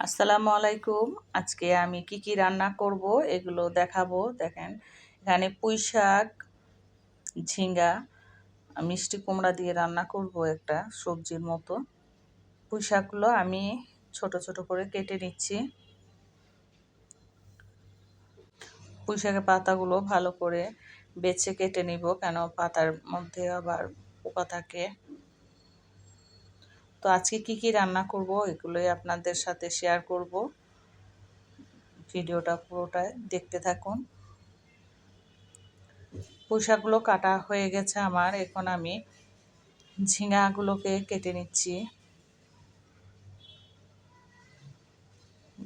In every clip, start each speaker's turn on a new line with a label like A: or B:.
A: আসসালামু আলাইকুম। আজকে আমি কি রান্না করব এগুলো দেখাবো। দেখেন, এখানে পুঁই শাক, ঝিঙ্গা, মিষ্টি কুমড়া দিয়ে রান্না করব একটা সবজির মতো। পুঁই শাকগুলো আমি ছোট ছোট করে কেটে নিচ্ছি। পুঁই শাকের পাতাগুলো ভালো করে বেছে কেটে নিব, কেন পাতার মধ্যে আবার পোকা থাকে। তো আজকে কি রান্না করব এগুলোই আপনাদের সাথে শেয়ার করব। ভিডিওটা পুরোটাই দেখতে থাকুন। পুঁই শাকগুলো কাটা হয়ে গেছে আমার। এখন আমি ঝিঙ্গাগুলোকে কেটে নিচ্ছি।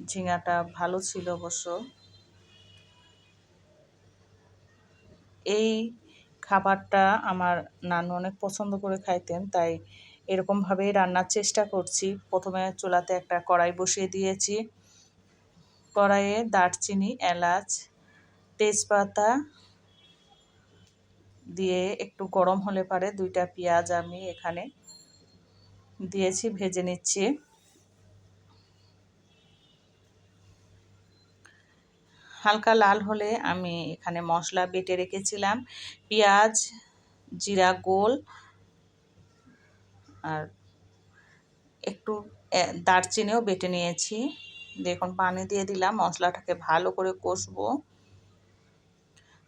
A: ঝিঙ্গাটা ভালো ছিল অবশ্য। এই খাবারটা আমার নানু অনেক পছন্দ করে খাইতেন, তাই এরকমভাবেই রান্নার চেষ্টা করছি। প্রথমে চুলাতে একটা কড়াই বসিয়ে দিয়েছি। কড়াইয়ে দারচিনি, এলাচ, তেজপাতা দিয়ে একটু গরম হলে পারে দুইটা পেঁয়াজ আমি এখানে দিয়েছি, ভেজে নিচ্ছি। হালকা লাল হলে আমি এখানে মশলা বেটে রেখেছিলাম, পেঁয়াজ, জিরা গোল আর একটু দারচিনিও বেটে নিয়েছি। দেখুন, পানি দিয়ে দিলাম, মশলাটাকে ভালো করে কষবো।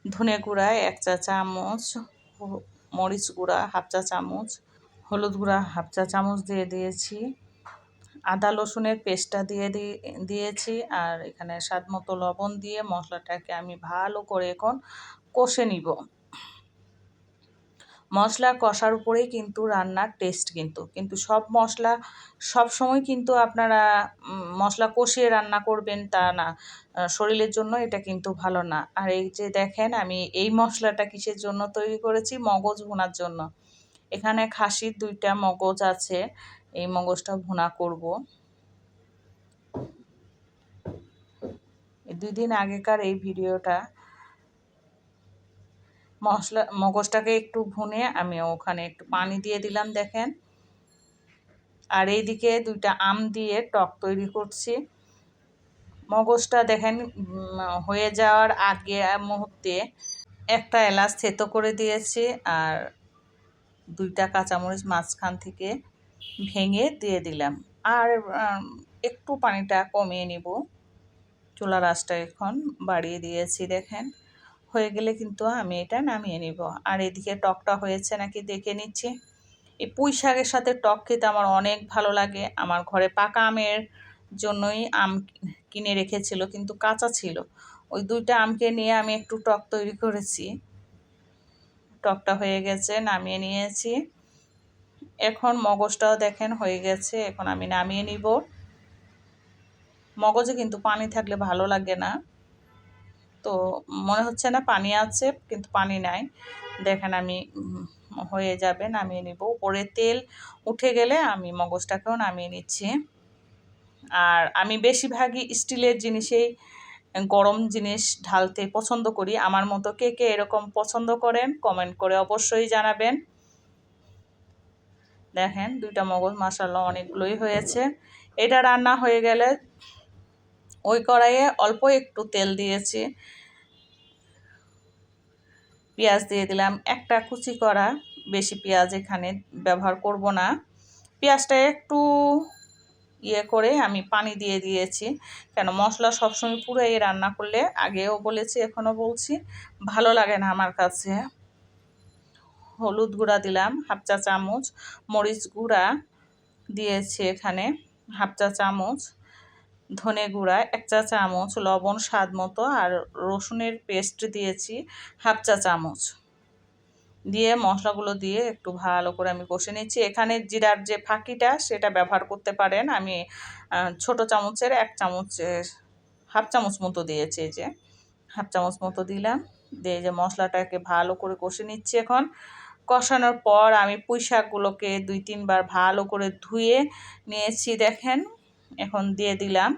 A: ধনে গুঁড়া 1 চা চামচ, মরিচ গুঁড়া 1/2 চা চামচ, হলুদ গুঁড়া 1/2 চা চামচ দিয়ে দিয়েছি। আদা রসুনের পেস্টটা দিয়েছি, আর এখানে স্বাদ মতো লবণ দিয়ে মশলাটাকে আমি ভালো করে এখন কষে নিব। মশলা কষার উপরেই কিন্তু রান্নার টেস্ট। কিন্তু সব মশলা সব সময় কিন্তু আপনারা মশলা কষিয়ে রান্না করবেন তা না, শরীরের জন্য এটা কিন্তু ভালো না। আর এই যে দেখেন, আমি এই মশলাটা কিসের জন্য তৈরি করেছি, মগজ ভুনার জন্য। এখানে খাসির 2টা মগজ আছে, এই মগজটা ভুনা করব। 2 দিন আগেকার এই ভিডিওটা। মগজটাকে একটু ভুনে আমি ওখানে একটু পানি দিয়ে দিলাম, দেখেন। আর এইদিকে 2টা আম দিয়ে টক তৈরি করছি। মগজটা দেখেন হয়ে যাওয়ার আগে মুহূর্তে একটা এলাচ থেতো করে দিয়েছি, আর 2টা কাঁচামরিচ মাঝখান থেকে ভেঙে দিয়ে দিলাম। আর একটু পানিটা কমিয়ে নিব। চুলার আঁচটা এখন বাড়িয়ে দিয়েছি, দেখেন। হয়ে গেলে কিন্তু আমি এটা নামিয়ে নিব। আর এদিকে টকটা হয়েছে নাকি দেখে নিচ্ছি। এই পুঁই শাকের সাথে টক খেতে আমার অনেক ভালো লাগে। আমার ঘরে পাকা আমের জন্যই আম কিনে রেখেছিল, কিন্তু কাঁচা ছিল। ওই 2টা আমকে নিয়ে আমি একটু টক তৈরি করেছি। টকটা হয়ে গেছে, নামিয়ে নিয়েছি। এখন মগজটাও দেখেন হয়ে গেছে, এখন আমি নামিয়ে নিব। মগজে কিন্তু পানি থাকলে ভালো লাগে না, তো মনে হচ্ছে না পানি আছে, কিন্তু পানি নাই। দেখেন, আমি হয়ে যাবে, নামিয়ে নিব। উপরে তেল উঠে গেলে আমি মগজটাকেও নামিয়ে নিচ্ছি। আর আমি বেশিরভাগই স্টিলের জিনিসেই গরম জিনিস ঢালতে পছন্দ করি। আমার মতো কে কে এরকম পছন্দ করেন কমেন্ট করে অবশ্যই জানাবেন। দেখেন, 2টা মগজ মাশাআল্লাহ অনেকগুলোই হয়েছে। এটা রান্না হয়ে গেলে ওই কড়াইয়ে অল্প একটু তেল দিয়েছি, পেঁয়াজ দিয়ে দিলাম একটা কুচি করা। বেশি পেঁয়াজ এখানে ব্যবহার করব না। পেঁয়াজটা একটু করে আমি পানি দিয়ে দিয়েছি, কেন মশলা সবসময় পুরাই রান্না করলে, আগেও বলেছি এখনও বলছি, ভালো লাগে না আমার কাছে। হলুদ গুঁড়া দিলাম 1/2 চা চামচ, মরিচ গুঁড়া দিয়েছি এখানে 1/2 চা চামচ, ধনে গুঁড়া 1 চা চামচ, লবণ স্বাদ মতো, আর রসুনের পেস্ট দিয়েছি 1/2 চা চামচ। দিয়ে মশলাগুলো দিয়ে একটু ভালো করে আমি কষে নিচ্ছি। এখানে জিরার যে ফাঁকিটা সেটা ব্যবহার করতে পারেন। আমি ছোট চামচের 1 চামচের 1/2 চামচ মতো দিয়েছি, এই যে 1/2 চামচ মতো দিলাম। দিয়ে যে মশলাটাকে ভালো করে কষে নিচ্ছি। এখন কষানোর পর আমি পুঁই শাকগুলোকে 2-3 বার ভালো করে ধুয়ে নিয়েছি, দেখেন। এখন দিয়ে দিলাম।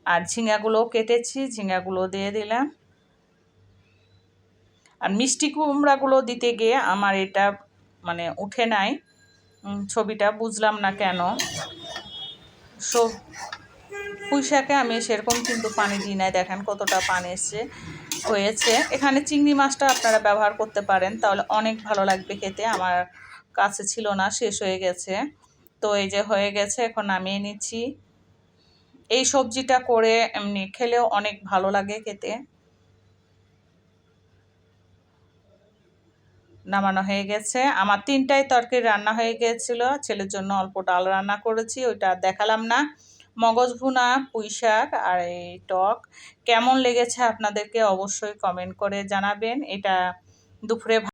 A: আর ঝিঙ্গাগুলোও কেটেছি, ঝিঙ্গাগুলো দিয়ে দিলাম। আর মিষ্টি কুমড়াগুলো দিতে গিয়ে আমার এটা উঠে নাই ছবিটা, বুঝলাম না কেন। সব পুঁই শাকে আমি সেরকম কিন্তু পানি দিই নাই, দেখেন কতটা পানি হয়েছে। এখানে চিংড়ি মাছটা আপনারা ব্যবহার করতে পারেন, তাহলে অনেক ভালো লাগবে খেতে। আমার কাছে ছিল না, শেষ হয়ে গেছে। তো এই যে হয়ে গেছে, এখন নামিয়ে নিচ্ছি। এই সবজিটা করে এমনি খেলেও অনেক ভালো লাগে খেতে। নামানো হয়ে গেছে। আমার ৩টাই তরকারি রান্না হয়ে গিয়েছিল। ছেলের জন্য অল্প ডাল রান্না করেছি, ওইটা আর দেখালাম না। মগজ ভুনা, পুঁই শাক আর এই টক। কেমন লেগেছে আপনাদেরকে অবশ্যই কমেন্ট করে জানাবেন। এটা দুপুরে